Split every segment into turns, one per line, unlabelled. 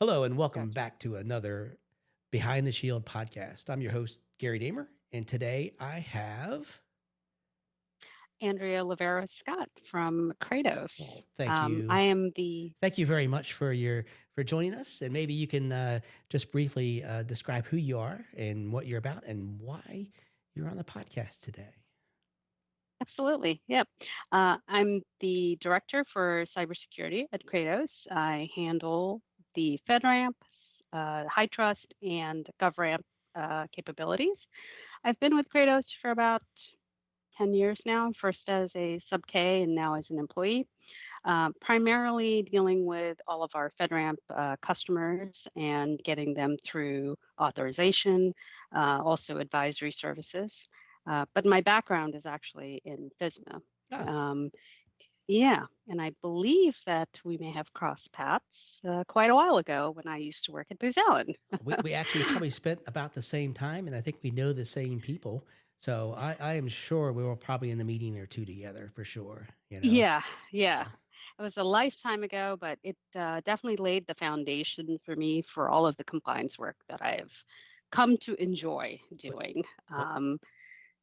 Hello, and welcome
Gotcha.
back to another Behind the Shield podcast. I'm your host, Gary Daemer, and today I have.
Andrea Livero-Scott from
Well,
Kratos.
thank
I
you.
am the
Thank you very much for joining us, and maybe you can just briefly describe who you are and what you're about and why you're on the podcast today.
Absolutely, yep. I'm the director for cybersecurity at Kratos. I handle the FedRAMP, high trust, and GovRAMP capabilities. I've been with Kratos for about 10 years now, first as a sub K and now as an employee. Primarily dealing with all of our FedRAMP customers and getting them through authorization, also advisory services. But my background is actually in FISMA.
Ah,
Um, yeah, and I believe that we may have crossed paths quite a while ago when I used to work at Booz Allen.
we actually probably spent about the same time, and I think we know the same people. So I am sure we were probably in the meeting or two together for sure.
Yeah, yeah. It was a lifetime ago, but it definitely laid the foundation for me for all of the compliance work that I have come to enjoy
But,
doing.
well,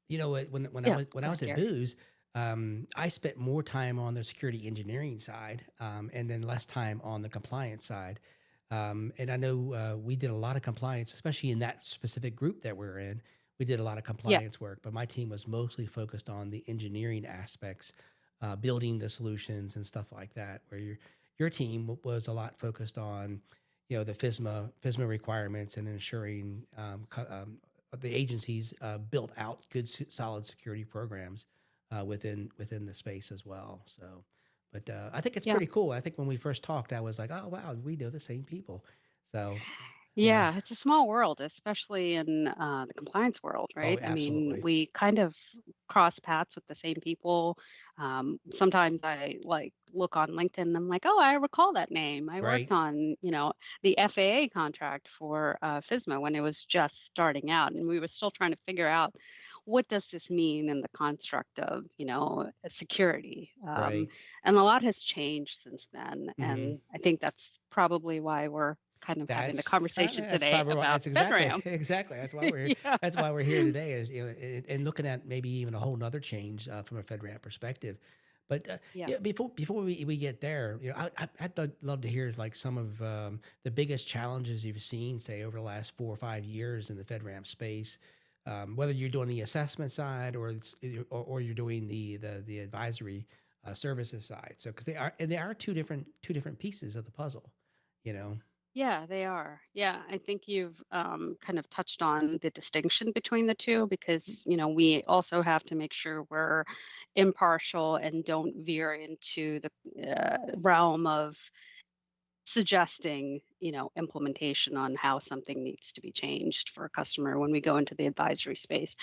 when I
Yeah,
was when I
go ahead,
was at
Gary.
Booz, I spent more time on the security engineering side, and then less time on the compliance side. And I know we did a lot of compliance, especially in that specific group that we're in. We did a lot of
Yeah,
compliance work, but my team was mostly focused on the engineering aspects, building the solutions and stuff like that. Where your team was a lot focused on, the FISMA requirements and ensuring the agencies built out good, solid security programs within the space as well. So, but I think it's
yeah.
pretty cool. I think when we first talked, I was like, oh wow, we know the same people. So, yeah.
Yeah, it's a small world, especially in the compliance world,
Oh,
right? I mean,
absolutely.
we kind of cross paths with the same people. Sometimes I like look on LinkedIn and I'm like, oh, I recall that name. I worked
Right.
on, the FAA contract for FISMA when it was just starting out, and we were still trying to figure out what does this mean in the construct of, security.
Right.
And a lot has changed since then,
Hmm.
and I think that's probably why we're kind of having the conversation
That's
today
probably why.
about
That's exactly
FedRAMP.
exactly. That's why we're
Yeah.
that's why we're here today. Is and looking at maybe even a whole nother change from a FedRAMP perspective. But
Yeah.
yeah, before we get there, I'd love to hear like some of the biggest challenges you've seen, say over the last 4 or 5 years in the FedRAMP space. Whether you're doing the assessment side or you're doing the advisory services side. So because they are two different pieces of the puzzle. You know.
Yeah, they are. Yeah, I think you've kind of touched on the distinction between the two because, we also have to make sure we're impartial and don't veer into the realm of suggesting, implementation on how something needs to be changed for a customer when we go into the advisory space.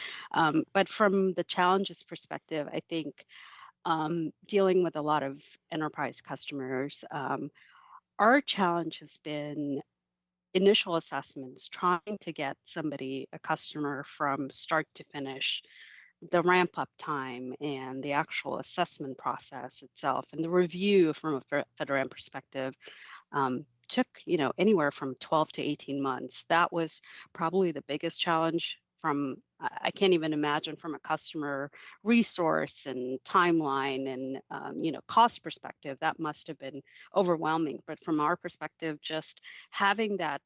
But from the challenges perspective, I think dealing with a lot of enterprise customers, our challenge has been initial assessments, trying to get somebody, a customer, from start to finish, the ramp up time and the actual assessment process itself, and the review from a FedRAMP perspective took anywhere from 12 to 18 months. That was probably the biggest challenge from I can't even imagine from a customer resource and timeline and cost perspective. That must have been overwhelming. But from our perspective, just having that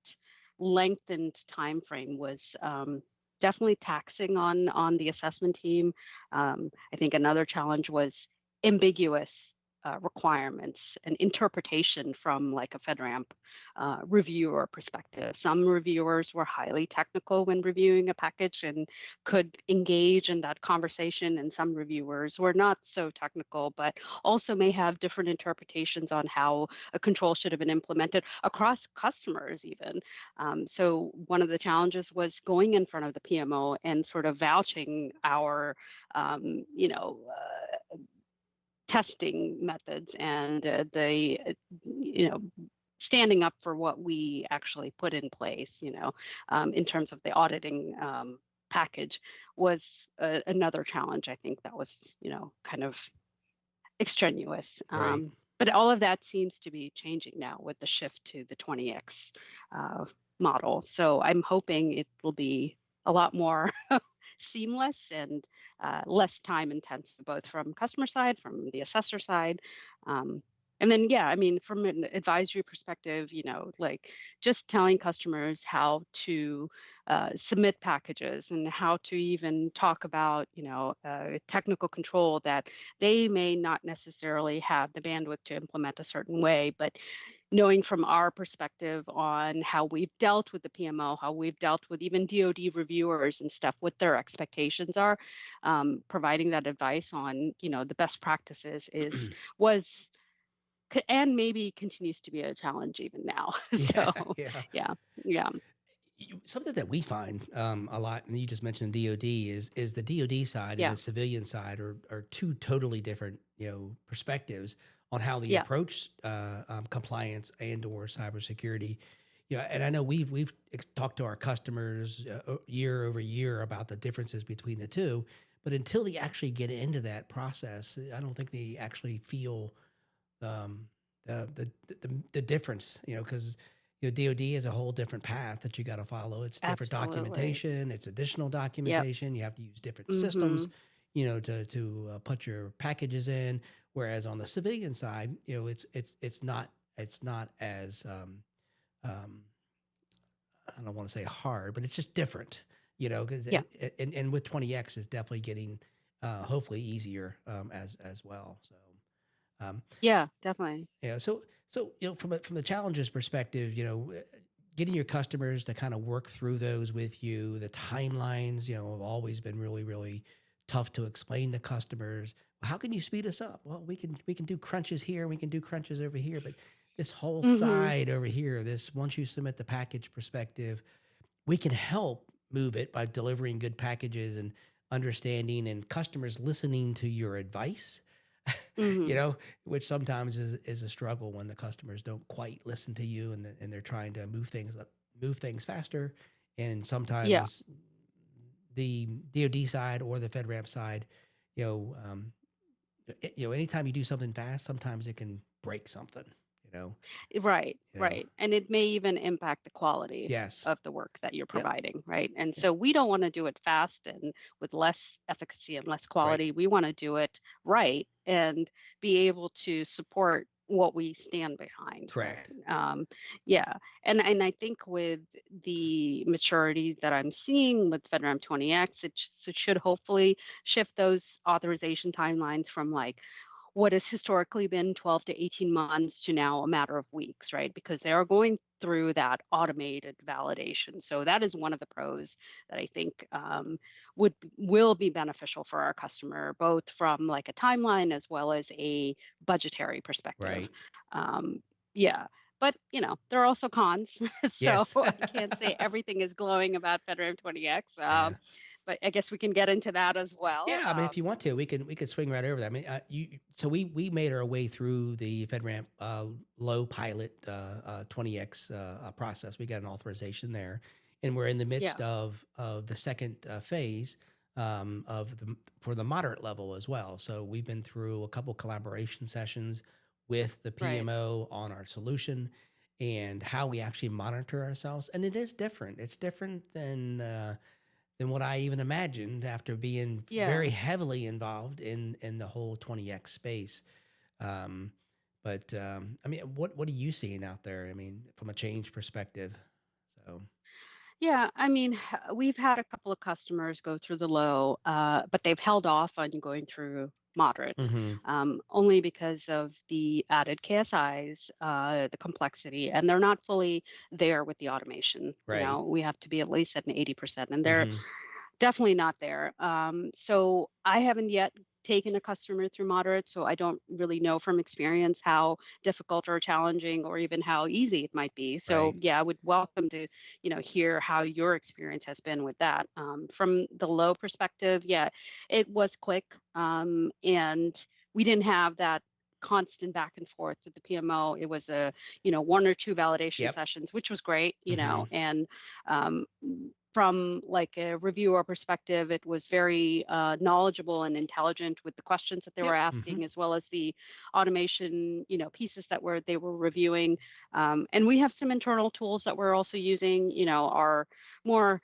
lengthened time frame was definitely taxing on the assessment team. I think another challenge was ambiguous requirements and interpretation from like a FedRAMP reviewer perspective. Some reviewers were highly technical when reviewing a package and could engage in that conversation, and some reviewers were not so technical, but also may have different interpretations on how a control should have been implemented across customers even. So one of the challenges was going in front of the PMO and sort of vouching our, um, you know, uh, testing methods and standing up for what we actually put in place, in terms of the auditing package was another challenge. I think that was, kind of extraneous.
Right.
But all of that seems to be changing now with the shift to the 20x model. So I'm hoping it will be a lot more seamless and less time intensive, both from customer side, from the assessor side. And then, yeah, I mean, from an advisory perspective, like just telling customers how to submit packages and how to even talk about, technical control that they may not necessarily have the bandwidth to implement a certain way, but knowing from our perspective on how we've dealt with the PMO, how we've dealt with even DoD reviewers and stuff, what their expectations are, providing that advice on, the best practices was and maybe continues to be a challenge even now.
Yeah,
So,
yeah.
yeah, yeah,
Something that we find a lot, and you just mentioned DoD, is the DoD side and
yeah,
the civilian side are two totally different perspectives on how they
yeah,
approach compliance and or cybersecurity. And I know we've talked to our customers year over year about the differences between the two, but until they actually get into that process, I don't think they actually feel um, the difference. Because DoD is a whole different path that you got to follow. It's different
absolutely.
documentation. It's additional
Yep.
documentation. You have to use different
Mm-hmm.
systems, to put your packages in. Whereas on the civilian side, it's not as um, I don't want to say hard, but it's just different. Because
Yeah.
and with 20x is definitely getting hopefully easier as well. So. Um,
Yeah, definitely.
so from the challenges perspective, getting your customers to kind of work through those with you, the timelines, have always been really, really tough to explain to customers. How can you speed us up? Well, we can do crunches here, we can do crunches over here, but this whole
Mm-hmm.
side over here, this once you submit the package perspective, we can help move it by delivering good packages and understanding and customers listening to your advice. you
Mm-hmm.
know, which sometimes is a struggle when the customers don't quite listen to you and they're trying to move things faster. And
Yeah.
sometimes the DoD side or the FedRAMP side, you know, um, anytime you do something fast, sometimes it can break something. You know,
Right,
you know.
right. And it may even impact the quality
Yes.
of the work that you're
Yep.
providing, right? And
Yep.
so we don't want to do it fast and with less efficacy and less
Right.
quality. We want to do it right and be able to support what we stand behind, right?
Correct.
Yeah. And I think with the maturity that I'm seeing with FedRAMP 20X, it should hopefully shift those authorization timelines from like what has historically been 12 to 18 months to now a matter of weeks, right? Because they are going through that automated validation. So that is one of the pros that I think will be beneficial for our customer, both from like a timeline as well as a budgetary perspective.
Right.
Yeah. But there are also cons, so
Yes.
I can't say everything is glowing about FedRAMP 20X.
Yeah.
But I guess we can get into that as well.
Yeah, I mean, if you want to, we could swing right over that. I mean, so we made our way through the FedRAMP low pilot 20x process. We got an authorization there, and we're in the
Yeah.
midst of the second phase for the moderate level as well. So we've been through a couple collaboration sessions with the
Right.
PMO on our solution and how we actually monitor ourselves, and it is different. It's different than what I even imagined after being very
Yeah.
heavily involved in the whole 20x space. Um, but I mean, what are you seeing out there? I mean, from a change perspective. So.
Yeah, I mean, we've had a couple of customers go through the low, but they've held off on going through moderate,
Mm-hmm.
only because of the added KSIs, the complexity, and they're not fully there with the automation.
Right.
We have to be at least at an 80%, and they're
Mm-hmm.
definitely not there. So I haven't yet taken a customer through moderate, so I don't really know from experience how difficult or challenging or even how easy it might be. So
Right.
yeah, I would welcome to, hear how your experience has been with that. From the low perspective, yeah, it was quick, and we didn't have that constant back and forth with the PMO. It was one or two validation
Yep.
sessions, which was great,
Mm-hmm.
and um, from like a reviewer perspective, it was very knowledgeable and intelligent with the questions that they were
Yep. Hmm.
asking, as well as the automation, pieces that they were reviewing. And we have some internal tools that we're also using. Our more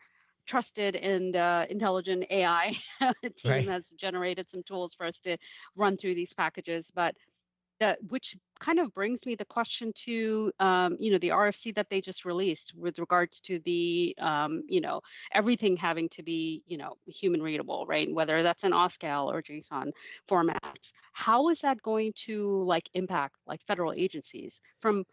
trusted and intelligent AI team
Right.
has generated some tools for us to run through these packages. But which kind of brings me the question to the RFC that they just released with regards to the everything having to be human readable, right? Whether that's an OSCAL or JSON formats. How is that going to like impact like federal agencies? From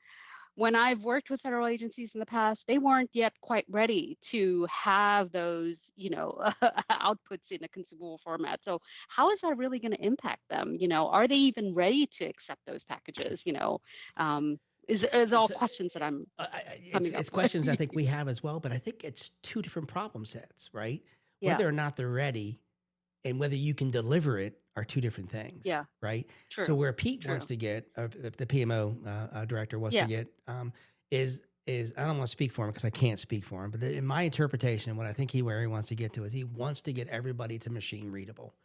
when I've worked with federal agencies in the past, they weren't yet quite ready to have those, outputs in a consumable format. So how is that really going to impact them? Are they even ready to accept those packages? Is all
So,
questions that I'm
it's
coming up
it's
with.
questions I think we have as well, but I think it's two different problem sets, right?
Yeah,
Whether or not they're ready and whether you can deliver it are two different things,
yeah,
right? So
true,
where Pete wants
true.
to get, the PMO director wants to
Yeah.
get, is I don't want to speak for him because I can't speak for him, but in my interpretation, what I think where he wants to get to is he wants to get everybody to machine readable,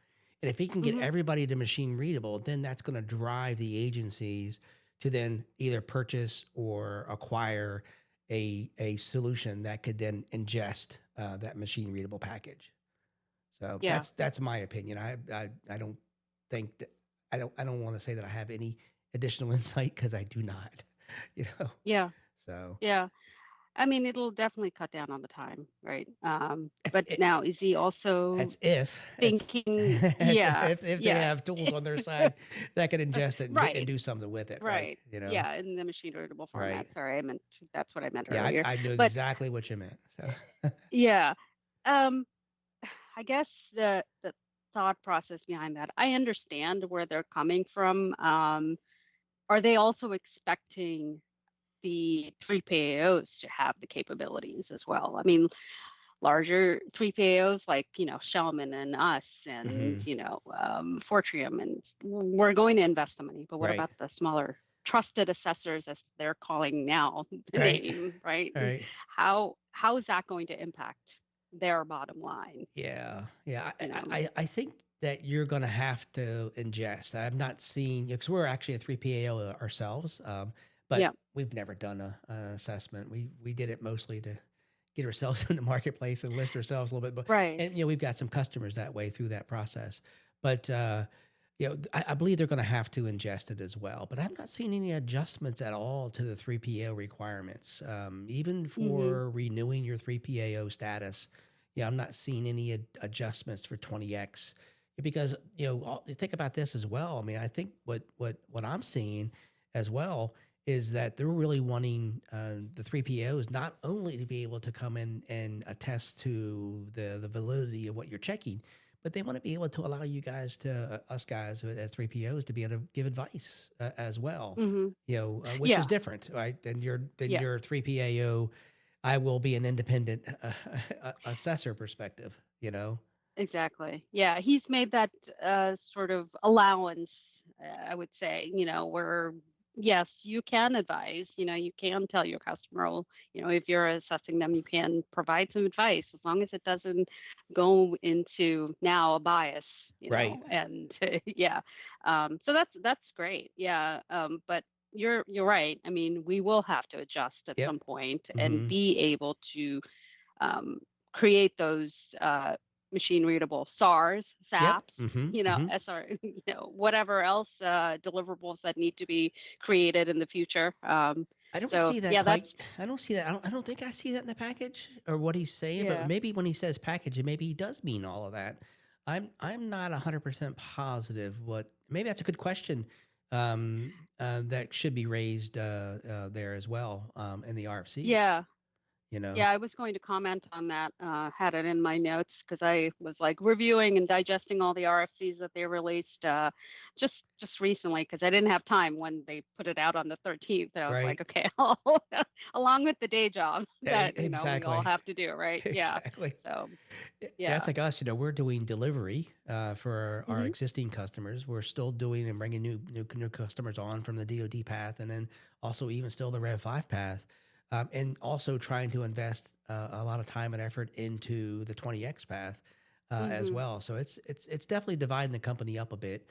and if he can get
Hmm.
everybody to machine readable, then that's going to drive the agencies to then either purchase or acquire a solution that could then ingest that machine readable package. So
Yeah.
that's my opinion. I don't think that I don't want to say that I have any additional insight because I do not. You know.
Yeah.
So
Yeah. I mean, it'll definitely cut down on the time, right?
it's
But now is he also
that's if it's
thinking,
it's
yeah,
if they
yeah.
have tools on their side that can ingest it and
Right.
do something with it, right?
Right.
You know,
Yeah, in the machine readable
right?
format. Sorry, that's what I meant
Yeah,
earlier.
I knew
But
exactly what you meant. So
yeah, um, I guess the thought process behind that, I understand where they're coming from. Are they also expecting the 3PAOs to have the capabilities as well? I mean, larger 3PAOs like, Shellman and us and,
hmm
Fortrium, and we're going to invest the money. But what
right,
about the smaller trusted assessors, as they're calling now the
right,
name, right? And
right.
how is that going to impact their bottom line?
Yeah, yeah.
You know?
I think that you're going to have to ingest. I've not seen because we're actually a 3PAO ourselves, but
Yeah.
we've never done an assessment. We did it mostly to get ourselves in the marketplace and list ourselves a little bit. But
Right.
and we've got some customers that way through that process. But I believe they're going to have to ingest it as well. But I've not seen any adjustments at all to the 3PAO requirements, even
Hmm.
for renewing your 3PAO status. Yeah, I'm not seeing any adjustments for 20x because think about this as well. I mean, I think what I'm seeing as well is that they're really wanting the 3POs not only to be able to come in and attest to the validity of what you're checking, but they want to be able to allow you guys to us guys as 3POs to be able to give advice as well.
Hmm.
Which is
Yeah.
different, right? Than
Yeah.
your 3PAO. I will be an independent assessor perspective.
Exactly. Yeah, he's made that sort of allowance, I would say, where yes, you can advise, you can tell your customer, well, if you're assessing them, you can provide some advice as long as it doesn't go into now a bias,
Right.
and yeah. So that's great. Yeah. But you're right. I mean, we will have to adjust at
Yep.
some point and
Hmm.
be able to um, create those machine readable SARs,
Yep.
SAPs,
Hmm. Hmm.
SR, whatever else deliverables that need to be created in the future.
I don't
So
see that
yeah,
quite.
that's
I don't see that. I don't think I see that in the package or what he's saying. But
yeah.
maybe when he says package, maybe he does mean all of that. I'm not 100% positive. What maybe that's a good question that should be raised there as well in the RFCs.
Yeah.
You know.
Yeah, I was going to comment on that, had it in my notes because I was like reviewing and digesting all the RFCs that they released just recently because I didn't have time when they put it out on the 13th. I was like,
Right.
okay, along with the day job that we all
Exactly.
have to do, right? Yeah.
Exactly.
So
Yeah, it's
yeah.
like us. We're doing delivery for our
Hmm.
existing customers. We're still doing and bringing new customers on from the DoD path, and then also even still the Rev 5 path. and also trying to invest a lot of time and effort into the 20x path as
Hmm.
well. So it's definitely dividing the company up a bit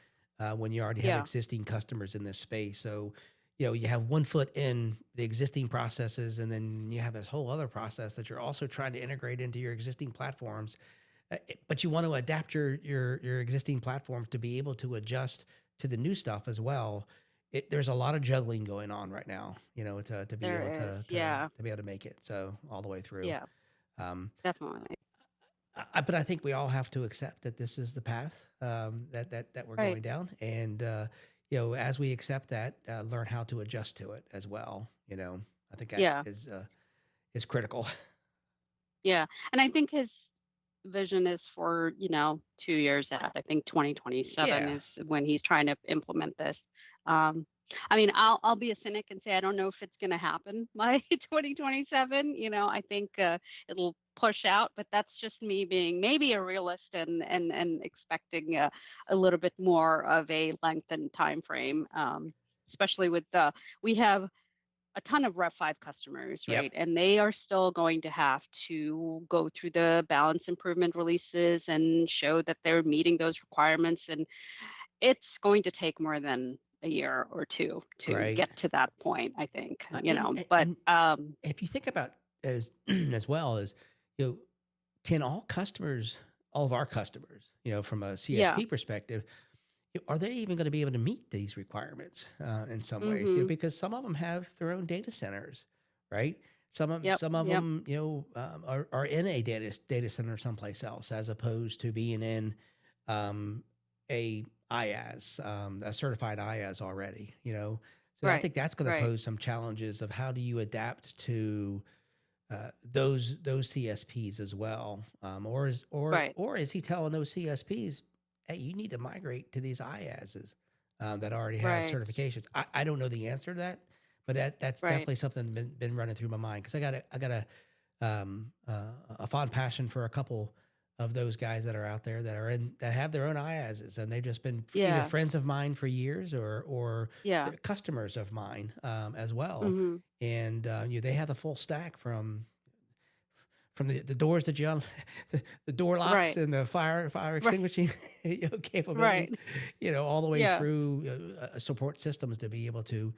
when you already have
Yeah.
existing customers in this space. So you have one foot in the existing processes, and then you have this whole other process that you're also trying to integrate into your existing platforms. But you want to adapt your existing platform to be able to adjust to the new stuff as well. There's a lot of juggling going on right now, to be able
There is. Yeah.
to be able to make it so all the way through.
Yeah.
Um,
Definitely.
but I think we all have to accept that this is the path that we're
Right.
going down, and as we accept that, learn how to adjust to it as well. I think that
Yeah.
is critical.
Yeah. And I think his vision is for, 2 years out. I think 2027
Yeah,
is when he's trying to implement this. Um, I mean, I'll be a cynic and say I don't know if it's going to happen by 2027. I think it'll push out, but that's just me being maybe a realist and expecting a little bit more of a lengthened time frame. Especially with the we have a ton of Rev 5 customers,
yep,
right? And they are still going to have to go through the balance improvement releases and show that they're meeting those requirements. And it's going to take more than a year or two to
right.
get to that point, I think,
And, and
but
and if you think about as as well as you know, can all of our customers, from a
yeah.
CSP perspective, are they even going to be able to meet these requirements in some ways?
Mhm.
Because some of them have their own data centers, right?
Yep.
Some of
Yep.
them, are in a data center someplace else, as opposed to being in a IaaS, a certified IaaS already. So I
Right.
think that's going to
Right.
pose some challenges of how do you adapt to those CSPs as well,
Right.
or is he telling those CSPs, hey, you need to migrate to these IaaSs that already have
Right.
certifications? I don't know the answer to that, but that's
Right.
definitely something been running through my mind because I got a fond passion for a couple of those guys that are out there that have their own IaaSs, and they've just been either
Yeah.
friends of mine for years or
Yeah.
they're customers of mine as well.
Mhm.
And they have the full stack from the doors that you the door locks
Right.
and the fire
Right.
extinguishing capabilities,
Right.
all the way
Yeah.
through support systems to be able to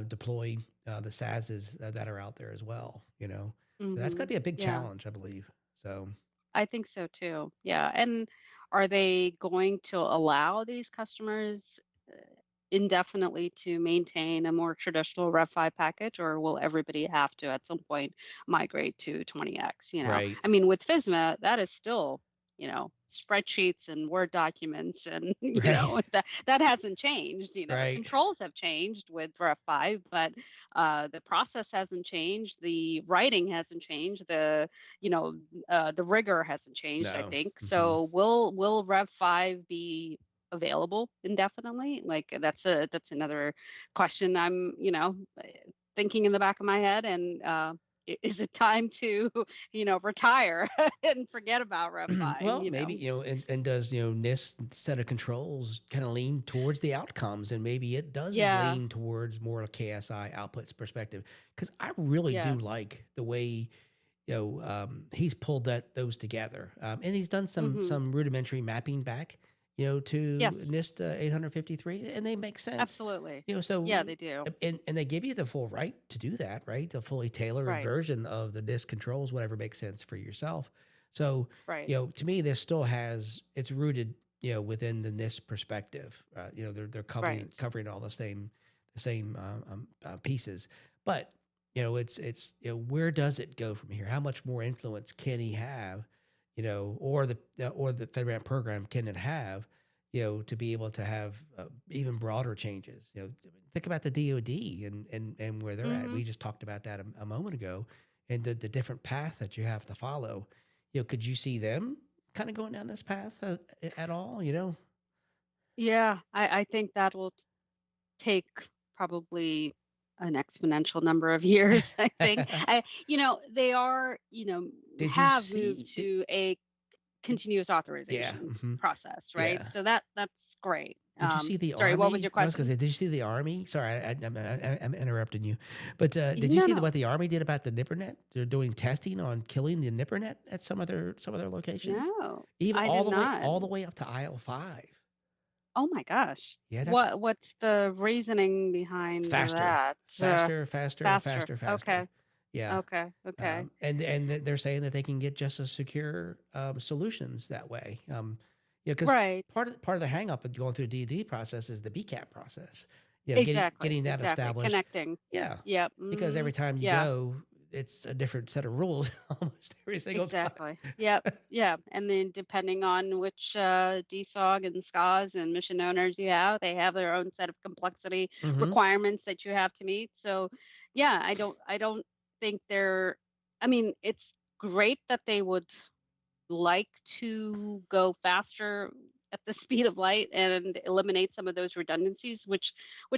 deploy the SaaSes that are out there as well. So that's going to
Mhm.
be a big
Yeah.
challenge, I believe. So
I think so too. Yeah. And are they going to allow these customers indefinitely to maintain a more traditional Rev 5 package, or will everybody have to at some point migrate to 20x?
right,
I mean, with FISMA, that is still, spreadsheets and Word documents, and
right,
that hasn't changed. The
right.
controls have changed with Rev 5, but the process hasn't changed, the writing hasn't changed, the rigor hasn't changed, I
No.
think.
Hmm.
So will Rev 5 be available indefinitely? Like that's another question I'm, thinking in the back of my head. And is it time to, retire and forget about Rev 5,
Well, maybe, and does, NIST set of controls kind of lean towards the outcomes, and maybe it does
Yeah.
lean towards more of KSI outputs perspective. Because I really do
Yeah.
like the way, he's pulled those together, and he's done
Mhm.
some rudimentary mapping back, to
Yes.
NIST 853, and they make sense.
Absolutely.
So
Yeah, they do.
and they give you the full right to do that, right? The fully tailored
Right.
version of the NIST controls, whatever makes sense for yourself. So
Right.
to me, this still has it's rooted, within the NIST perspective. They're covering
Right.
covering all the same pieces, but it's where does it go from here? How much more influence can he have? Or the FedRAMP program can it have? To be able to have even broader changes. Think about the DoD and where they're at.
Mhm.
We just talked about that a moment ago, and the different path that you have to follow. Could you see them kind of going down this path at all?
Yeah, I think that will take probably an exponential number of years, I think. They are,
Did you
have moved
see?
to a
Did,
continuous
yeah,
authorization
mhm,
process, right?
yeah.
So that's great.
Did you see the
Sorry, what was
Army?
your
I was going to
question?
say, did you see the Army? Sorry, I'm interrupting you. But did you
No,
see
no,
what the Army did about the NIPRNet? They're doing testing on killing the NIPRNet at some of their locations,
no,
even
I did not.
all the way up to IL5.
Oh my gosh.
Yeah, that's
What's the reasoning behind
faster,
that?
faster, faster,
Faster.
faster, faster.
Okay.
Yeah.
Okay. Okay.
And they're saying that they can get just as secure solutions that way. Yeah, because
Right.
part of the hang up of going through the DoD process is the BCAP process.
Exactly.
Getting that
Exactly.
established.
Connecting.
Yeah,
Yep.
because every time you
Yeah.
go, it's a different set of rules almost every single time.
Exactly. Yep. Yeah. And then depending on which DSOG and SCAs and mission owners you have, they have their own set of complexity
Hmm.
requirements that you have to meet. So yeah, I don't think they're I mean, it's great that they would like to go faster at the speed of light and eliminate some of those redundancies, which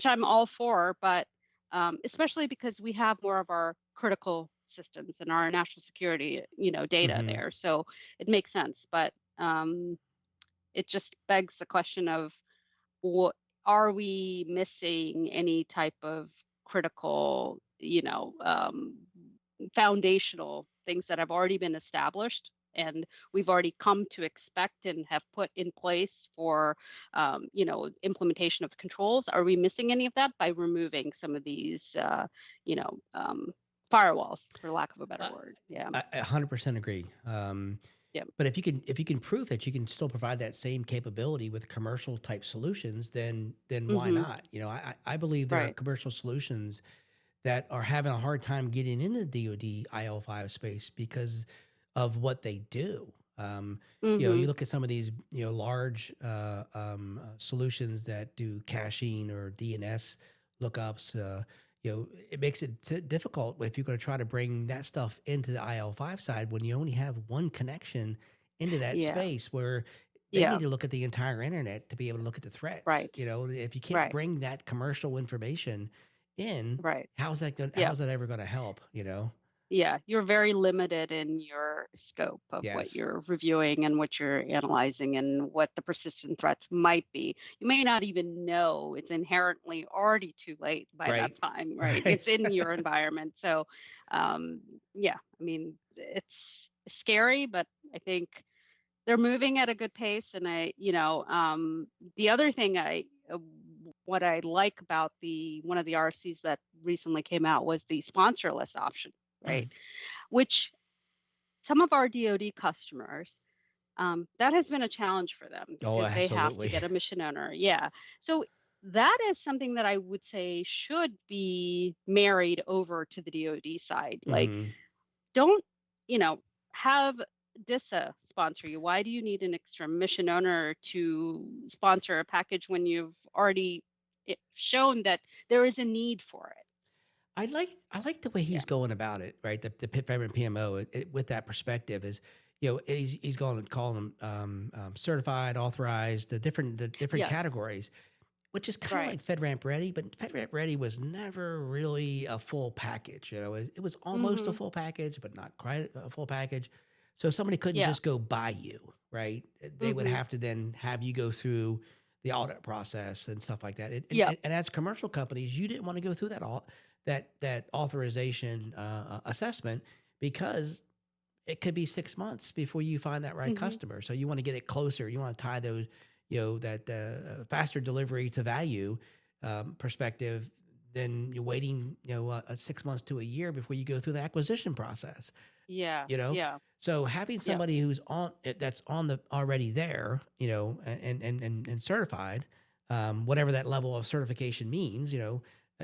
I'm all for, but especially because we have more of our critical systems and our national security, data
Hmm.
there, so it makes sense. But it just begs the question of what are we missing any type of critical, foundational things that have already been established and we've already come to expect and have put in place for implementation of controls. Are we missing any of that by removing some of these you know um, firewalls, for lack of a better
I,
word? Yeah.
I 100% agree.
Yeah.
But if you can prove that you can still provide that same capability with commercial type solutions, then why
Hmm.
not? I believe there are
Right.
commercial solutions that are having a hard time getting into the DoD IL5 space because of what they do. You
Hmm.
look at some of these, large solutions that do caching or DNS lookups. It makes it difficult if you're going to try to bring that stuff into the IL5 side when you only have one connection into that
Yeah.
space where they need
Yeah.
to look at the entire internet to be able to look at the threats.
Right.
If you can't
Right.
bring that commercial information in,
Right.
how
Yeah.
is that ever going to help?
Yeah, you're very limited in your scope of what
Yes.
you're reviewing and what you're analyzing and what the persistent threats might be. You may not even know it's inherently already too late by that
Right.
time, right?
Right.
It's in your environment. So, yeah, I mean, it's scary, but I think they're moving at a good pace. And the other thing what I like about the one of the RFCs that recently came out was the sponsorless option, right? Which some of our DoD customers, that has been a challenge for them
Oh,
because they have to
absolutely.
get a mission owner. Yeah. So that is something that I would say should be married over to the DoD side. Like,
Hmm.
don't, you know, have DISA sponsor you. Why do you need an extra mission owner to sponsor a package when you've already shown that there is a need for it?
I like the way
Yeah.
he's going about it, right? The veteran PMO with that perspective is, he's going to call them certified, authorized, the different
Yes.
categories, which is kind of
Right.
like FedRAMP Ready, but FedRAMP Ready was never really a full package. It was almost a
Mm-hmm.
full package, but not quite a full package. So somebody couldn't
Yeah.
just go buy you, right? They would
Mm-hmm.
have to then have you go through the audit process and stuff like that. And, and,
Yep.
and and as commercial companies, you didn't want to go through that authorization assessment because it could be 6 months before you find that right
Mhm.
customer. So you want to get it closer. You want to tie those, that faster delivery to value perspective than you're waiting, 6 months to a year before you go through the acquisition process.
Yeah.
You know,
Yeah.
so having
Yep.
somebody who's on that's on the already there, and certified, whatever that level of certification means,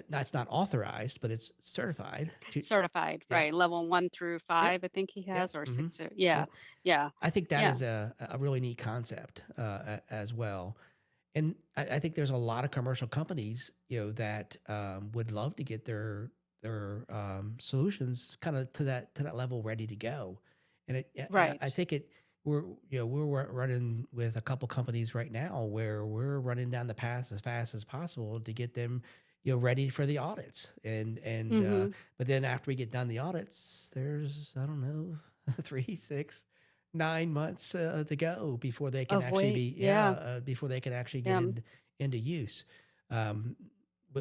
that's not authorized, but it's certified.
Certified,
Yeah.
right? Level 1 through
Yep.
5, I think he
Yep.
has, or
Hmm.
6. Yeah.
Yep.
Yeah.
I think that
Yeah.
is a really neat concept as well. And I think there's a lot of commercial companies, that would love to get their solutions kind of to that level ready to go. And I
Right.
think we're running with a couple companies right now where we're running down the path as fast as possible to get them, ready for the audits.
Mhm.
But then after we get done the audits, there's, I don't know, 3, 6, 9 months to go before they can
Of
actually
wait.
be,
Yeah.
before they can actually get
Yeah.
in into use. Um,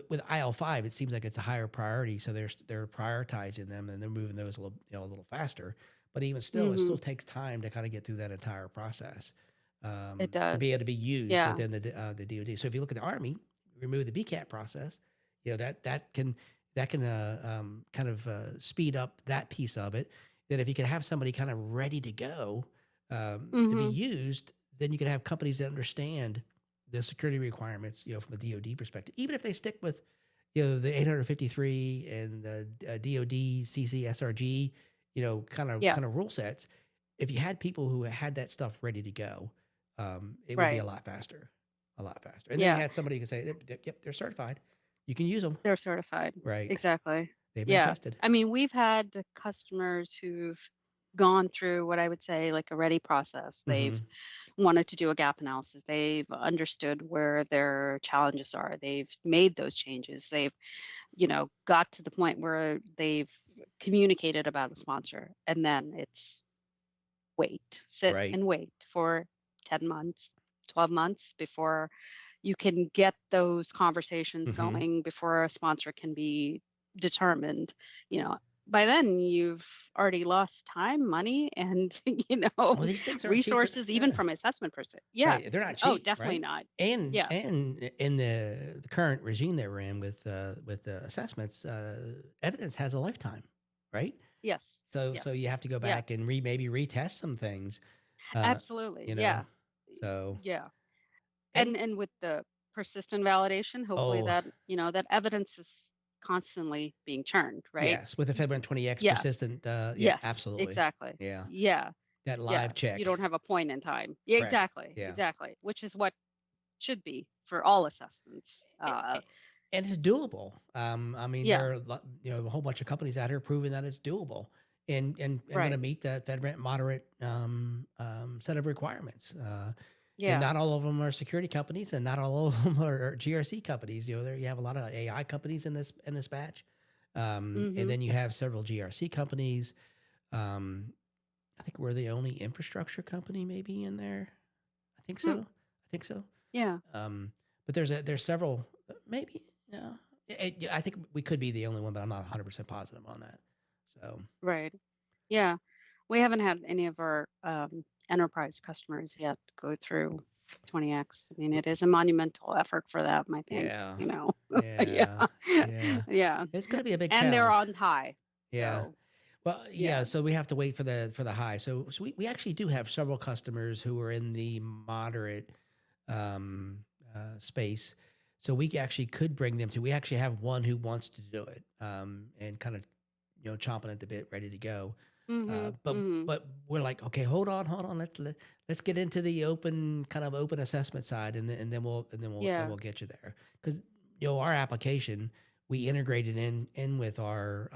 with IL5, it seems like it's a higher priority, so they're prioritizing them and they're moving those a little faster. But even still, it
Hmm.
still takes time to kind of get through that entire process
It
to be
does.
able to be used
Yeah.
within the DoD. So if you look at the Army, remove the BCAT process, that can kind of speed up that piece of it. That if you can have somebody kind of ready to go to be
Hmm.
used, then you can have companies that understand the security requirements, from a DoD perspective, even if they stick with, the 853 and the DoD CCSRG, kind of
Yeah.
rule sets. If you had people who had that stuff ready to go, it would be
Right.
a lot faster. And then you
Yeah.
had somebody who could say, "Yep, they're certified. You can use them."
They're certified.
Right?
Exactly.
They've been
Yeah.
tested.
I mean, we've had customers who've gone through what I would say like a ready process. They've
Hmm.
wanted to do a gap analysis. They've understood where their challenges are. They've made those changes. They've, got to the point where they've communicated about a sponsor. And then it's sit
Right.
and wait for 10 months, 12 months before you can get those conversations
Hmm.
going, before a sponsor can be determined. You know, by then you've already lost time, money, and
Well, these things aren't cheap.
resources, even
Yeah.
from assessment person. Yeah.
Right, they're not
Oh,
cheap,
definitely
right?
not.
And
Yeah.
in the current regime that we're in with the assessments, evidence has a lifetime, right?
Yes.
So
Yes.
you have to go
Yeah.
back and maybe retest some things, uh,
Absolutely.
you know.
Yeah.
So
Yeah.
and
And with the persistent validation, hopefully
oh
that, that evidence is constantly being churned, right?
yes, with the FedRAMP 20x
Yeah.
persistent, yeah,
Yes,
absolutely,
exactly.
yeah,
Yeah.
that
Yeah.
live
You
check,
don't have a point in time. Yeah,
correct,
exactly.
yeah.
Exactly. Which is what should be for all assessments.
And it's doable. I mean,
Yeah.
there are a whole bunch of companies out here proving that it's doable, and going to
Right.
meet that FedRAMP moderate set of requirements. And
Yeah.
not all of them are security companies, and not all of them are GRC companies. There you have a lot of AI companies in this batch, and
Mhm.
then you have several GRC companies. Um, I think we're the only infrastructure company maybe in there. I think
Hmm.
so. I think so.
Yeah.
Um, but there's several, maybe no. I think we could be the only one, but I'm not 100% positive on that. So
Right. Yeah. We haven't had any of our enterprise customers yet go through 20X. I mean, it is a monumental effort for them, I think,
yeah,
Yeah.
yeah, yeah.
Yeah.
It's going to be a big
And they're
challenge.
on high.
Yeah.
So,
Well, yeah.
yeah.
So we have to wait for the high. So we actually do have several customers who are in the moderate um, space. So we actually could bring them to. We actually have one who wants to do it and kind of chomping at the bit, ready to go.
Mhm.
But
Mhm.
but we're like, okay, hold on, let's get into the open assessment side, and then we'll
Yeah.
get you there because our application we integrated in with our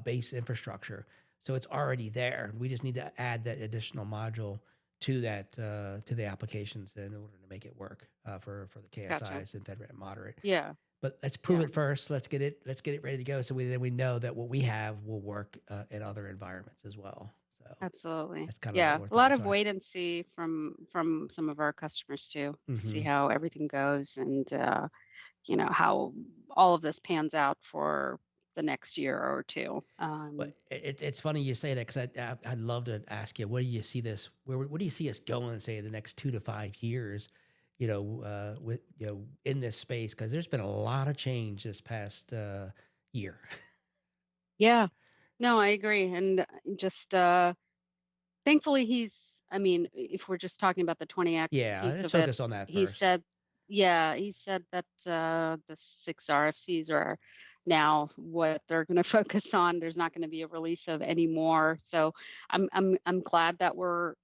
base infrastructure, so it's already there. We just need to add that additional module to that to the applications in order to make it work for the
Gotcha.
KSIs and FedRAMP moderate.
Yeah.
But let's prove
Yeah.
it first. Let's get it ready to go. So then we know that what we have will work in other environments as well. So
Absolutely.
that's kind of what
Yeah.
our
A lot
thoughts
of
are.
wait and see from some of our customers too, to see
Hmm.
how everything goes, and how all of this pans out for the next year or two.
But it's funny you say that because I'd love to ask you, where do you see this? Where do you see us going? Say the next 2 to 5 years, with in this space because there's been a lot of change this past year.
Yeah. No, I agree. And just thankfully I mean, if we're just talking about the 20X
Yeah,
piece
let's
of it,
focus on that
he
first.
said, yeah, he said that the 6 RFCs are now what they're going to focus on. There's not going to be a release of any more. So I'm glad that we're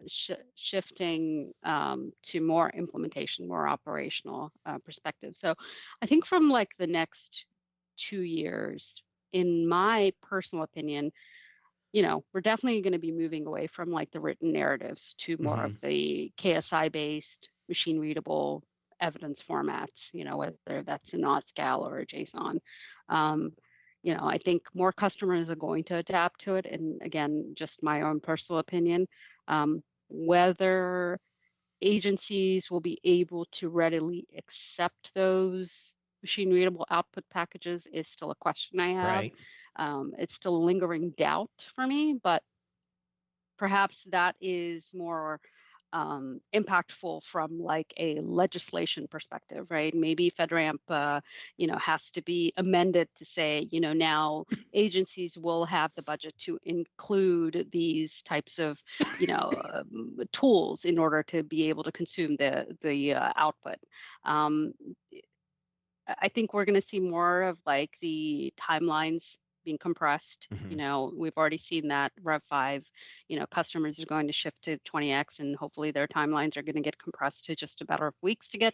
shifting to more implementation, more operational perspective. So I think from like the next 2 years, in my personal opinion, we're definitely going to be moving away from like the written narratives to more
Hmm.
of the KSI based machine readable evidence formats, whether that's an OTSCAL or a JSON. Um, I think more customers are going to adapt to it. And again, just my own personal opinion, whether agencies will be able to readily accept those machine readable output packages is still a question I have.
Right.
It's still a lingering doubt for me, but perhaps that is more impactful from like a legislation perspective, right? Maybe FedRAMP, has to be amended to say, now agencies will have the budget to include these types of, tools in order to be able to consume the output. Um, I think we're going to see more of like the timelines being compressed.
Hmm.
We've already seen that Rev 5, customers are going to shift to 20x and hopefully their timelines are going to get compressed to just a matter of weeks to get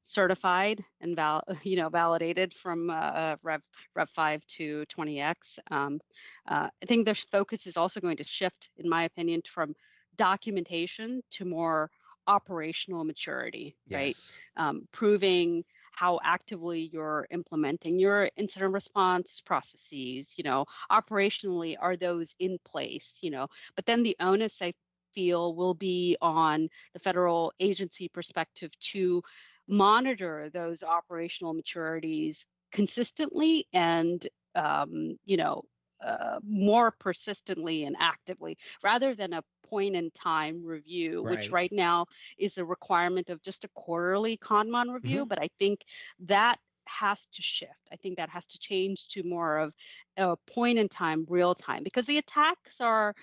certified and validated from Rev 5 to 20x. I think the focus is also going to shift, in my opinion, from documentation to more operational maturity, right?
Yes.
Proving how actively you're implementing your incident response processes, operationally, are those in place, but then the onus I feel will be on the federal agency perspective to monitor those operational maturities consistently and more persistently and actively rather than a point in time review, which
Right.
right now is a requirement of just a quarterly Kanban review.
Hmm.
But I think that has to shift. I think that has to change to more of a point in time, real time, because the attacks are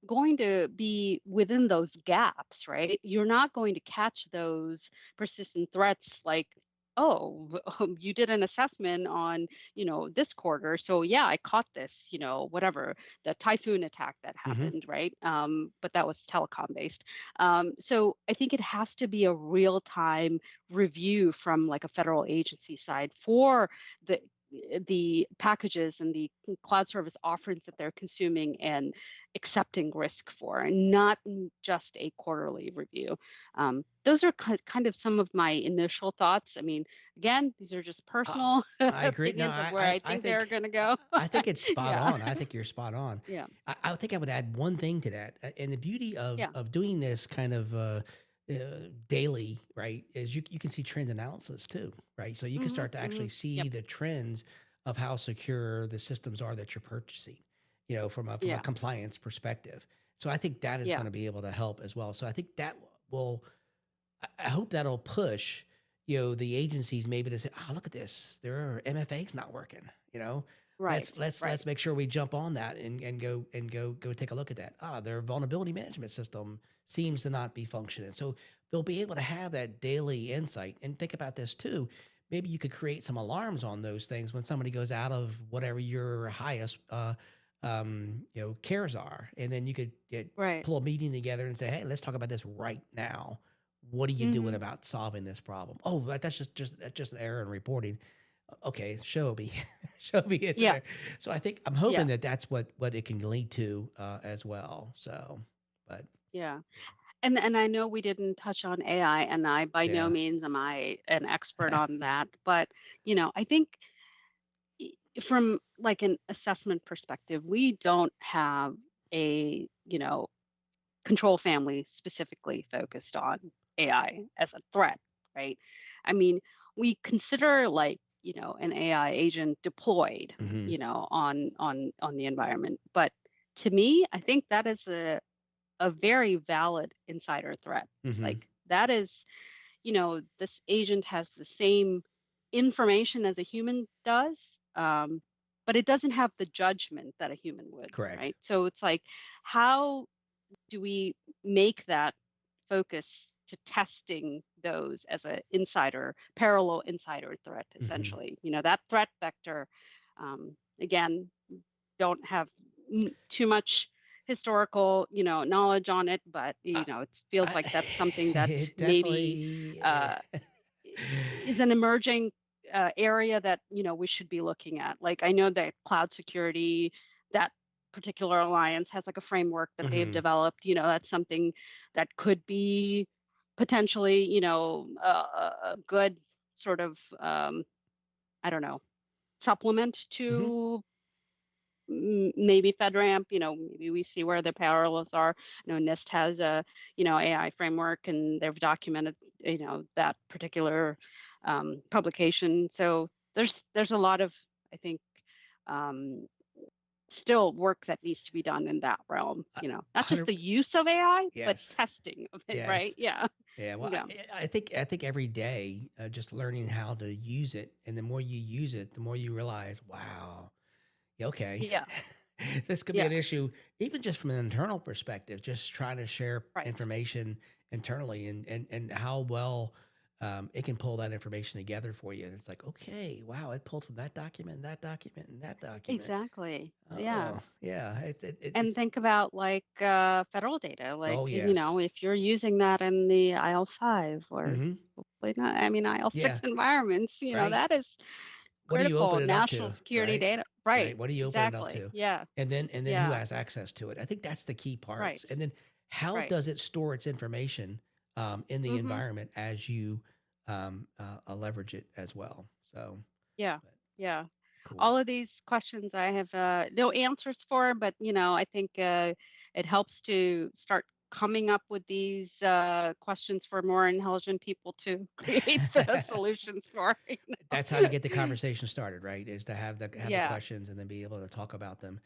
going to be within those gaps, right? You're not going to catch those persistent threats like, oh, you did an assessment on, this quarter. So yeah, I caught this, whatever, the typhoon attack that
Hmm.
happened, right? But that was telecom based. So I think it has to be a real time review from like a federal agency side for the the packages and the cloud service offerings that they're consuming and accepting risk for, and not just a quarterly review. Those are kind of some of my initial thoughts. I mean, again, these are just
Uh,
personal
I agree. No,
opinions of where I
I
think they're
think
going to go.
I think it's spot
Yeah.
on. I think you're spot on.
Yeah.
I think I would add one thing to that, and the beauty
Yeah.
of doing this kind of daily, right, is you can see trend analysis too, right? So you can
Hmm.
start to
Hmm.
actually see
Yep.
the trends of how secure the systems are that you're purchasing, from a
Yeah.
compliance perspective. So I think that is going
Yeah.
to be able to help as well. So I think that will I hope that'll push, the agencies maybe to say, "Oh, look at this. Their MFA's not working." Let's
Right.
let's
Right.
let's make sure we jump on that and go take a look at that. Ah, their vulnerability management system seems to not be functioning. So they'll be able to have that daily insight. And think about this too. Maybe you could create some alarms on those things when somebody goes out of whatever your highest cares are, and then you could
Right.
pull a meeting together and say, "Hey, let's talk about this right now. What are you doing
Hmm.
about solving this problem?" Oh, that's just an error in reporting. Okay, show me, show me it's an
Yeah.
error. So I'm hoping
Yeah.
that that's what it can lead to as well. So, but
Yeah. And I know we didn't touch on AI, and I by no
yeah,
means am I an expert on that, but I think from like an assessment perspective, we don't have a, control family specifically focused on AI as a threat, right? I mean, we consider like, an AI agent deployed,
hmm,
on the environment. But to me, I think that is a very valid insider threat.
hmm,
Like that is, this agent has the same information as a human does, but it doesn't have the judgment that a human would,
correct.
right? So it's like, how do we make that focus to testing those as a insider, parallel insider threat,
Hmm.
essentially? That threat vector, again, don't have too much historical, knowledge on it, but
I,
it feels
I,
like that's something that
it
maybe
definitely.
uh, is an emerging area that we should be looking at. Like I know that cloud security, that particular alliance has like a framework that they've
Hmm.
developed. That's something that could be potentially a good sort of I don't know, supplement
Hmm.
to maybe FedRAMP, maybe we see where the parallels are. I know NIST has a, AI framework, and they've documented, that particular publication. So there's a lot of, I think, um, still work that needs to be done in that realm,
Uh,
not just
100.
the use of AI, but
Yes.
testing of it, right?
Yes.
Yeah.
Yeah. Well,
Yeah.
I think every day, just learning how to use it, and the more you use it, the more you realize, wow, yeah, okay,
Yeah.
this could be
Yeah.
an issue, even just from an internal perspective, just trying to share
Right.
information internally, and how well it can pull that information together for you. And it's like, okay, wow, it pulled from that document, and that document, and that document.
Exactly. Yeah.
Oh, yeah,
And
it's
think about like federal data, like,
oh yes,
if you're using that in the IL5 or
hmm
hopefully not, I mean, IL6
yeah,
environments,
right.
that is
What do you open
critical
it up
national
to,
security
right?
data.
Right.
Right.
What do you open it up
Exactly.
to?
Yeah.
And then who
Yeah.
has access to it? I think that's the key parts.
Right.
And then how
Right.
does it store its information in the
Mm-hmm.
environment as you leverage it as well? So,
Yeah.
but
Yeah.
cool.
All of these questions I have no answers for, but I think it helps to start coming up with these questions for more intelligent people to create the solutions for.
That's how you get the conversation started, right? Is to have the
Yeah,
questions and then be able to talk about them.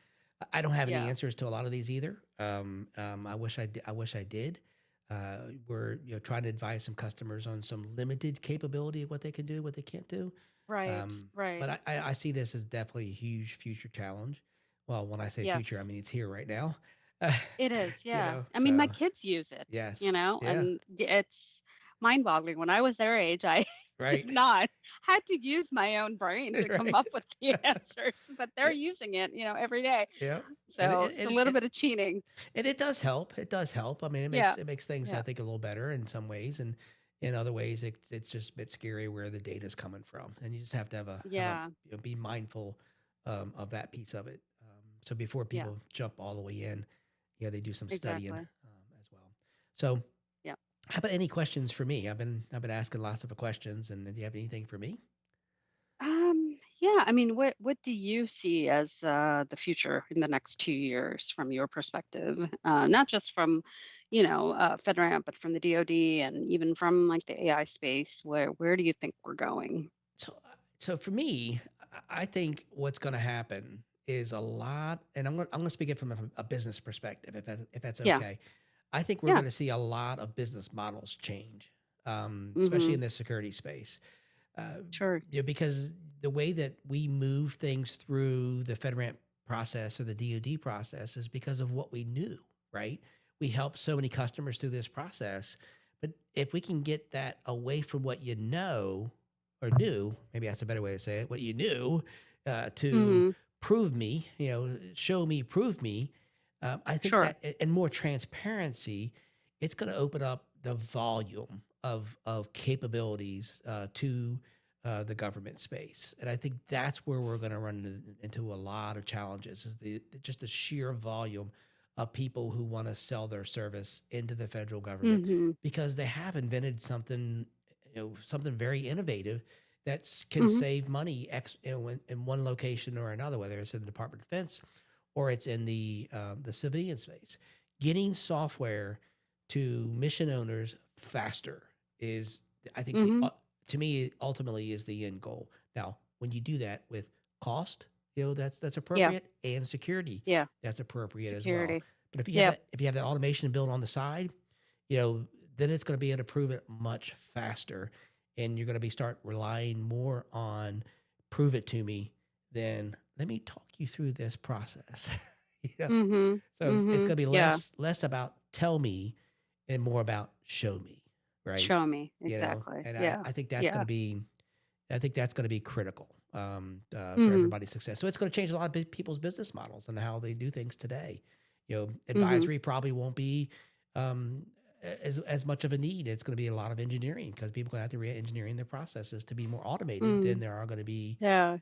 I don't have any
yeah,
answers to a lot of these either. I wish I wish I did. We're trying to advise some customers on some limited capability of what they can do, what they can't do.
right,
Um,
right.
but I see this as definitely a huge future challenge. Well, when I say future, I
Yes,
mean it's here right now.
it is. Yeah. I mean, my
So
kids use it,
yes, yeah,
and it's mind-boggling. When I was their age, I did
right,
not had to use my own brain to come
right,
up with the answers, but they're
yeah,
using it, every day.
yeah. And
So it's a little bit of cheating.
it does help. It does help. I mean,
Yeah.
it makes things I
Yeah.
think a little better in some ways, and in other ways, it's just a bit scary where the data is coming from, and you just have to have a
Yeah.
be mindful of that piece of it. So before
Yeah.
people jump all the way in, they do some studying
Exactly.
as well. So,
Yeah.
how about any questions for me? I've been asking lots of questions, and do you have anything for me?
Yeah, I mean, what do you see as the future in the next 2 years from your perspective? Not just from, FedRAMP, but from the DoD and even from like the AI space. Where do you think we're going?
So for me, I think what's going to happen is a lot, and I'm going to speak it from a business perspective, if that's
Yeah.
okay. I think we're
Yeah.
going to see a lot of business models change, especially
Mm-hmm.
in the security space, uh,
Sure.
because the way that we move things through the FedRAMP process or the DoD process is because of what we knew, right? We helped so many customers through this process, but if we can get that away from what you know or knew, maybe that's a better way to say it, what you knew, to
Mm-hmm.
prove me, show me, prove me. I think
Sure.
that, and more transparency, it's going to open up the volume of capabilities to the government space, and I think that's where we're going to run into a lot of challenges. Is just the sheer volume of people who want to sell their service into the federal government
Mm-hmm.
because they have invented something, something very innovative that can
Mm-hmm.
save money in one location or another, whether it's in the Department of Defense or it's in the civilian space. Getting software to mission owners faster is, I think, the
Mm-hmm.
to me ultimately is the end goal. Now, when you do that with cost, that's
Yeah.
appropriate, and security,
Yeah.
that's appropriate as well.
Security.
But
Yep.
if you have that automation built on the side, then it's going to be able to prove it much faster, and you're going to be start relying more on prove it to me than let me talk you through this process.
Mm-hmm.
So it's
Mm-hmm.
going to be
Yeah.
less about tell me and more about show me, right?
Show me. Exactly.
And
Yeah.
I think that's going
Yeah.
to be critical for
Mm-hmm.
everybody's success. So it's going to change a lot of people's business models and how they do things today.
Mm-hmm.
Advisory probably won't be um, as much of a need. It's going to be a lot of engineering because people are going to have to re-engineering their processes to be more automated than
Mm.
there are going to be,
Yeah.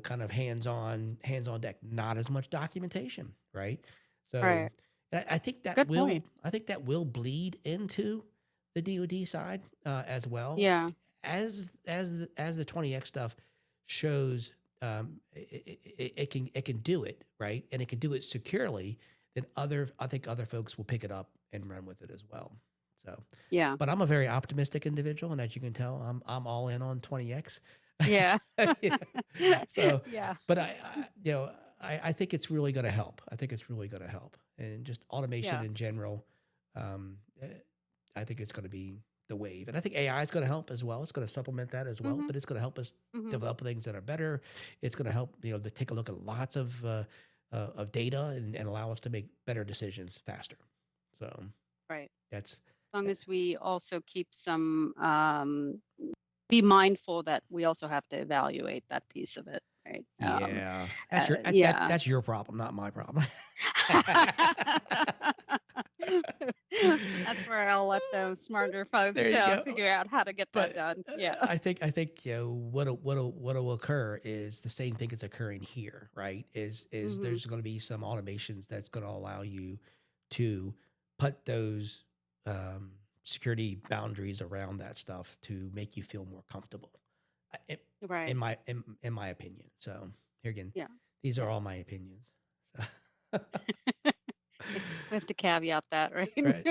kind of hands on deck. Not as much documentation, right? So
Right.
I think
Good point.
that will bleed into the DoD side as well
Yeah.
as the 20x stuff shows it can do it, right, and it can do it securely, then I think other folks will pick it up and run with it as well. So,
Yeah.
but I'm a very optimistic individual, and as you can tell, I'm all in on 20x.
Yeah.
Yeah. So,
Yeah.
but I think it's really going to help. I think it's really going to help, and just automation
Yeah.
in general. Um, eh, I think it's going to be the wave, and I think AI is going to help as well. It's going to supplement that as well,
Mhm.
but it's going to help us
Mhm.
develop things that are better. It's going to help to take a look at lots of data and allow us to make better decisions faster. So
Right.
that's
As long as we also keep some be mindful that we also have to evaluate that piece of it, right?
yeah, that's your
Yeah.
that's your problem, not my problem.
That's where I'll let the smarter folks
There you go.
figure out how to get that
But
done. Yeah.
I think what'll occur is the same thing that's occurring here, right? Is
Mhm.
there's going to be some automations that's going to allow you to put those security boundaries around that stuff to make you feel more comfortable. I-
Right.
in my opinion. So here again,
Yeah.
these are
Yeah.
all my opinions. So.
We have to caveat that, right?
Right.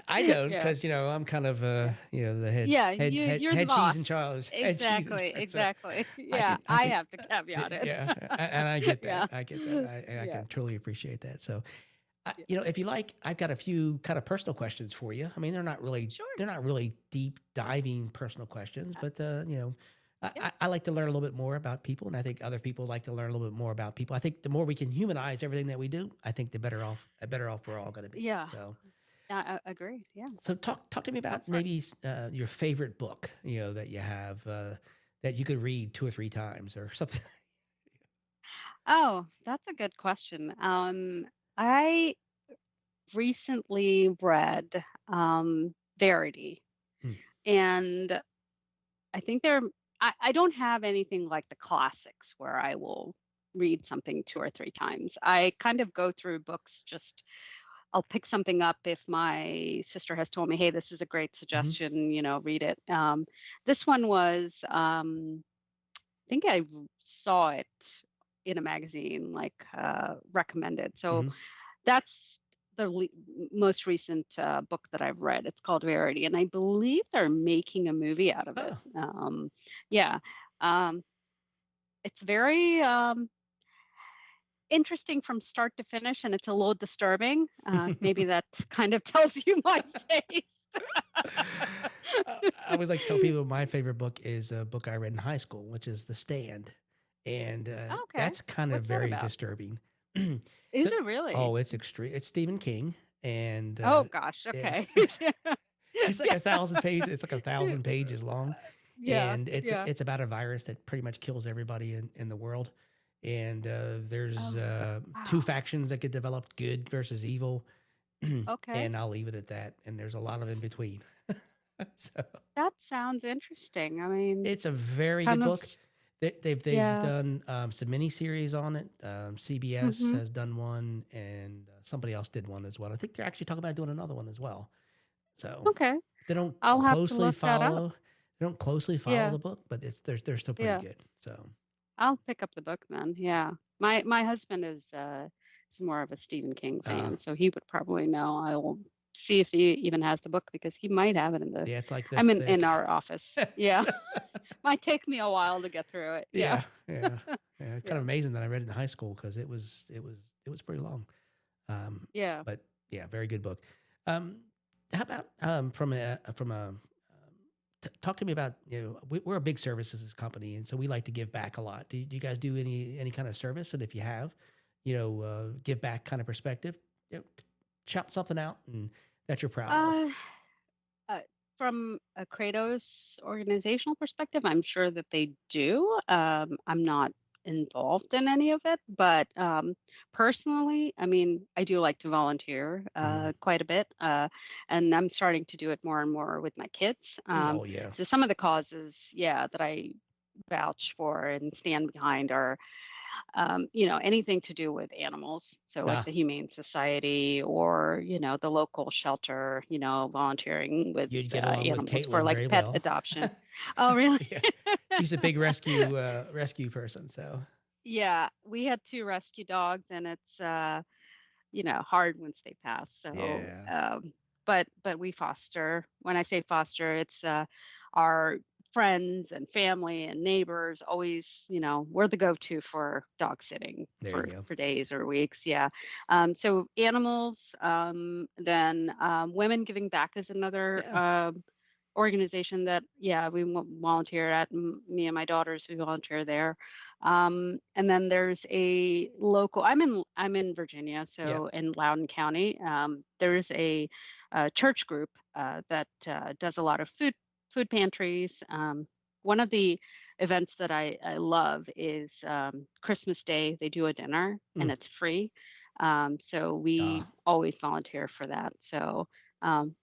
I don't
Yeah.
because I'm kind of
Yeah.
the
Yeah, you're the
head cheese
boss.
and Charles head cheese and
Exactly,
Charles. So
exactly.
I
Yeah,
can
I have to caveat it.
yeah, and I get that.
Yeah.
I get that. I
Yeah.
can truly appreciate that. So
Yeah.
if you like, I've got a few kind of personal questions for you. I mean,
Sure.
they're not really deep diving personal questions,
Uh,
but
Yeah.
I like to learn a little bit more about people, and I think other people like to learn a little bit more about people. I think the more we can humanize everything that we do, I think the better off we're all going to be.
Yeah.
So.
Yeah, I agree. Yeah.
So talk to me
Go
about
for it.
maybe your favorite book, that you have that you could read 2 or 3 times or something.
Oh, that's a good question. I recently read Verity,
Mm,
and I think I don't have anything like the classics where I will read something 2 or 3 times. I kind of go through books, just I'll pick something up if my sister has told me, "Hey, this is a great
mhm,
suggestion, read it." This one was, I think saw it in a magazine, like recommended. So
mhm.
that's the most recent book that I've read. It's called Verity, and I believe they're making a movie out of it.
Oh,
Yeah, um, it's very interesting from start to finish, and it's a little disturbing. Maybe that kind of tells you my taste.
I always like to tell people my favorite book is a book I read in high school, which is The Stand, and
Okay,
that's kind of
what's that
very
about?
disturbing.
Is
So,
it really?
oh, it's extreme. It's Stephen King, and
Oh gosh.
yeah.
Okay.
It's like
Yeah.
1,000 pages. It's like 1,000 pages long,
Yeah.
and
Yeah.
it's about a virus that pretty much kills everybody in the world. And there's
Oh,
two
wow.
factions that get developed: good versus evil.
Okay.
And I'll leave it at that. And there's a lot of in between. So
That sounds interesting. I mean,
it's a very
kind
good
of.
book. They've
Yeah.
done some mini series on it. CBS
Mhm.
has done one, and somebody else did one as well. I think they're actually talking about doing another one as well. So
Okay.
they don't
I'll have to
closely
look that up.
follow they don't closely follow
Yeah.
the book, but they're still pretty
Yeah.
good. So
I'll pick up the book then. Yeah. My husband is more of a Stephen King
uh
fan, so he would probably know. I will see if he even has the book because he might have it in the
yeah, it's like
I'm
this
in
thick.
our office. Yeah. Might take me a while to get through it. Yeah.
Yeah, yeah, yeah. It's kind
Yeah.
of amazing that I read it in high school because it was pretty long. Um,
Yeah.
but yeah, very good book. Um, how about from a talk to me about we're a big services company, and so we like to give back a lot. Do you guys do any kind of service? And if you have, give back kind of perspective, shout something out and that you're proud of.
Uh, uh, from a Kratos organizational perspective, I'm sure that they do. I'm not involved in any of it, but personally, I mean, I do like to volunteer
Mhm.
quite a bit, and I'm starting to do it more and more with my kids.
Oh yeah.
So some of the causes, yeah, that I vouch for and stand behind are anything to do with animals. So, like
Ah,
the Humane Society or, the local shelter, volunteering with
you'd get along with
animals for
Caitlin
like
very
pet
well.
adoption. Oh, really?
Yeah. she's a big rescue person. So
Yeah, we had two rescue dogs, and it's hard once they pass. So,
yeah,
but we foster. When I say foster, it's our friends and family and neighbors always, we're the go-to for dog sitting
there you
for
go.
days or weeks. Yeah. So animals, then women giving back is another
Yeah,
organization that, yeah, we volunteer at. Me and my daughters, we volunteer there. And then there's a local. I'm in Virginia,
yeah.
so in Loudoun County, there's a church group that does a lot of food pantries. One of the events that I love is Christmas Day. They do a dinner and
Mm.
it's free. So we
Ah,
always volunteer for that. So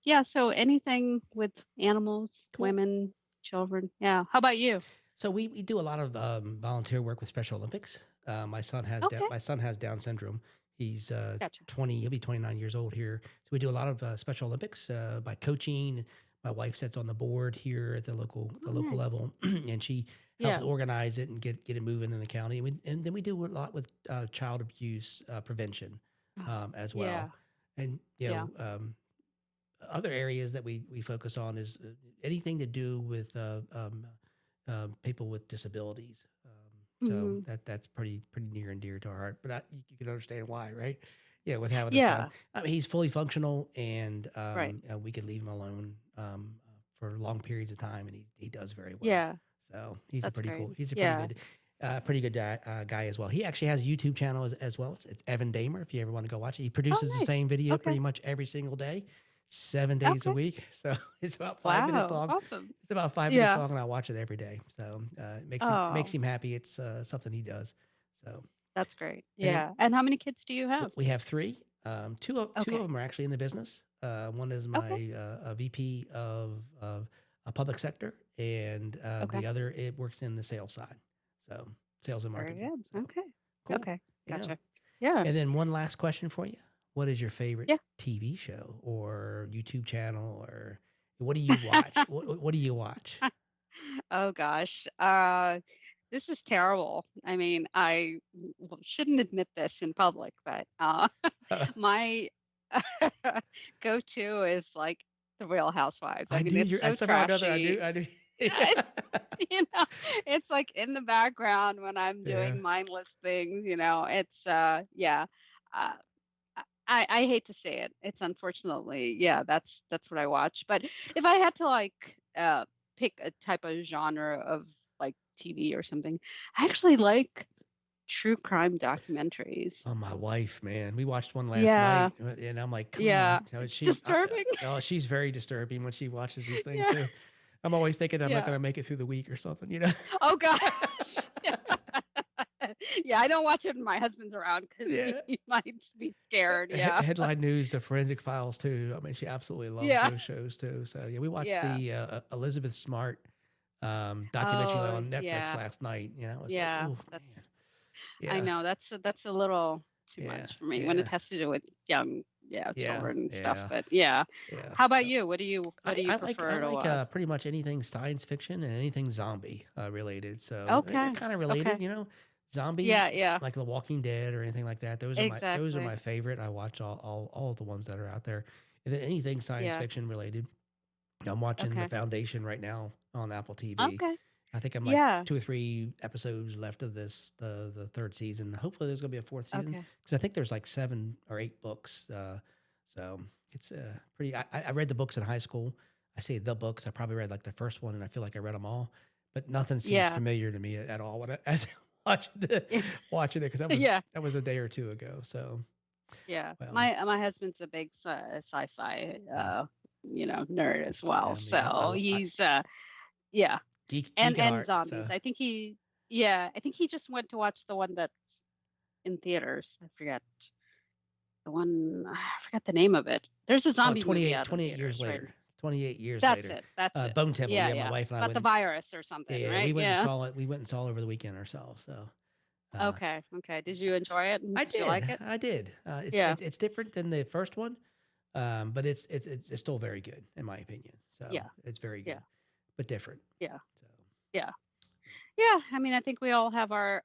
yeah, so anything with animals,
cool.
women, children. Yeah. How about you?
So we do a lot of volunteer work with Special Olympics.
Okay.
My son has Down syndrome. He's
Gotcha.
20. He'll be 29 years old here. So we do a lot of Special Olympics by coaching. My wife sits on the board here at the
Oh,
local
nice.
level, and she helps
Yeah.
organize it and get it moving in the county. And then we do a lot with child abuse prevention
Oh,
as
yeah.
well. And
Yeah.
other areas that we focus on is anything to do with people with disabilities. So
Hmm.
that's pretty near and dear to our heart. But you can understand why, right? Yeah, with having a son,
Yeah.
I mean, he's fully functional, and
Right.
we could leave him alone for long periods of time, and he does very well.
Yeah.
So he's a
That's
pretty
great.
cool. He's a
Yeah.
pretty good guy as well. He actually has a YouTube channel as well. It's Evan Damer. If you ever want to go watch it, he
Oh,
produces the
nice.
same video
Okay.
pretty much every single day, 7 days a
Okay.
week. So it's about 5 minutes
Wow.
long.
Awesome.
It's about 5 minutes
Yeah.
long, and I watch it every day. So it makes
Oh,
him happy. It's something he does. So
that's great.
and then
Yeah. And how many kids do you have?
we have three. Two of
Okay.
them are actually in the business. One is
Okay.
my a VP of a public sector, and
Okay.
the other it works in the sales side. So sales and
Very
marketing.
good.
So
Okay.
cool.
Okay.
Yeah.
Gotcha. Yeah.
And then one last question for you: what is your favorite
Yeah.
TV show or YouTube channel, or what do you watch? What do you watch?
Oh gosh. This is terrible. I mean, I shouldn't admit this in public, but my go-to is like the Real Housewives. I
I
mean,
knew
it's
you. I
so
somehow or another. I knew.
trashy.
I knew.
It's, it's like in the background when I'm
Yeah.
doing mindless things, It's yeah. Uh, I hate to say it. It's unfortunately, yeah, that's what I watch. But if I had to like pick a type of genre of like TV or something, I actually like true crime documentaries.
Oh, my wife, man. We watched one last
Yeah,
night, and I'm like, "Come on."
yeah,
So
it's
she,
disturbing.
oh, she's very disturbing when she watches these things
Yeah,
too. I'm always thinking I'm not
yeah.
going to make it through the week or something, you know.
Oh gosh. Yeah, I don't watch it when my husband's around because
Yeah.
he might be scared. Yeah,
Headline news, the forensic files too. I mean, she absolutely loves
yeah,
those shows too. So yeah, we watched
yeah.
the Elizabeth Smart documentary
Oh
on Netflix
yeah,
last night. You know, it was like,
yeah.
oh
That's
man,
I
yeah,
know that's a little too
yeah,
much for me when
yeah,
it has to do with young, yeah,
yeah,
children and stuff.
yeah,
But yeah.
yeah.
How about
So
you? What do you
I
prefer to
like
watch?
pretty much anything science fiction and anything zombie related. So they're
Okay.
kind of related,
Okay.
you know. Zombie
Yeah, yeah.
like The Walking Dead or anything like that. Those are my
Exactly.
favorite. I watch all of the ones that are out there, and then anything science
Yeah.
fiction related. I'm watching The
Okay.
Foundation right now on Apple TV.
Okay.
I think I'm like
Yeah.
2 or 3 episodes left of the third season. Hopefully, there's gonna be a fourth season
Okay.
because I think there's like 7 or 8 books. So it's pretty. I read the books in high school. I say the books. I probably read like the first one, and I feel like I read them all, but nothing seems
Yeah.
familiar to me at all when as I watching it because
Yeah.
that was a day or two ago. So
Yeah.
well,
My husband's a big sci-fi
uh,
nerd as well.
I mean,
So he's yeah. And
geek at heart.
zombies.
So
I think he just went to watch the one that's in theaters. I forgot the name of it. There's a
oh,
zombie movie out in
28 years
theaters right.
later. 28 years
That's
later.
it. That's it.
Bone Temple.
Yeah,
Yeah, my
yeah.
wife and I
About the
went.
virus or something,
Yeah, we
right?
went and
Yeah.
saw it. We went and saw it over the weekend ourselves. So uh,
Okay. Okay. Did you enjoy it? And
I
did you like
did.
it?
I did. It's
Yeah.
it's different than the first one, but it's still very good in my opinion. So
Yeah.
it's very
Yeah.
good, but different.
Yeah.
So
Yeah. Yeah, I mean, I think we all have our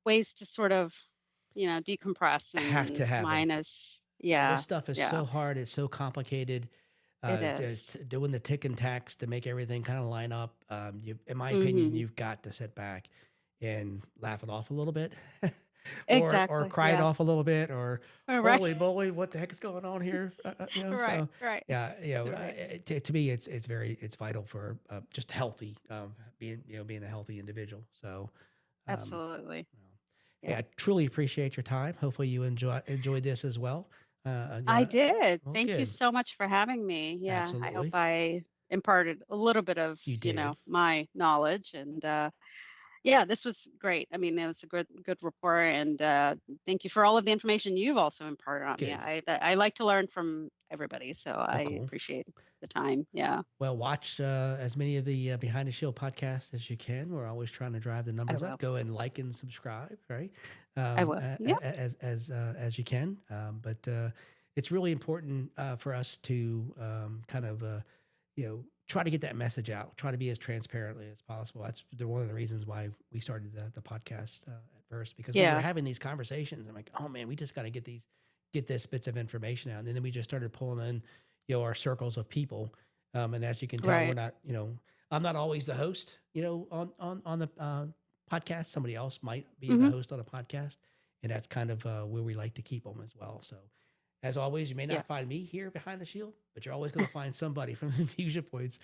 ways to sort of, decompress,
Have to
and
have them.
mine is,
Yeah, this
yeah,
stuff is
yeah,
so hard. It's so complicated.
it is.
Just doing the tick and tacks to make everything kind of line up. In my opinion,
Mm-hmm.
you've got to sit back and laugh it off a little bit, or
Exactly.
cry it
Yeah.
off a little bit, or
All right.
holy moly, what the heck is going on here?
Right.
So
Right.
yeah,
Right.
to me, it's vital for just healthy, being a healthy individual. So. Um,
Absolutely.
Hey,
Yeah.
I truly appreciate your time. Hopefully you enjoyed this as well.
I
Yeah,
did.
well,
Thank you
good.
so much for having me. Yeah, I hope
Absolutely.
I imparted a little bit of,
You did.
my knowledge, and yeah, this was great. I mean, it was a good rapport, and thank you for all of the information you've also imparted on me.
Good.
I like to learn from everybody, so
Well,
I
cool.
appreciate the time. Yeah,
Well, watch as many of the Behind the Shield podcasts as you can. We're always trying to drive the
I
numbers up.
will.
Go and like and subscribe, right?
I will. Yep.
As you can. But it's really important for us to kind of try to get that message out. Try to be as transparently as possible. That's one of the reasons why we started the podcast at first, because we were
Yeah.
having these conversations. I'm like, oh man, we just got to get this bits of information out, and then we just started pulling in our circles of people. And as you can tell, we're
Right.
not, I'm not always the host, on the podcast. Somebody else might be the
Hmm.
host on a podcast. And that's kind of where we like to keep them as well. So, as always, you may
Yeah.
not find me here behind the shield, but you're always going to find somebody from Infusion Points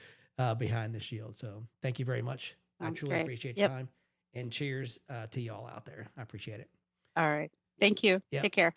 behind the shield. So, thank you very much. I
Sounds
truly
great.
appreciate your
Yep.
time, and cheers to y'all out there. I appreciate it.
All right. Thank you.
Yep.
Take care.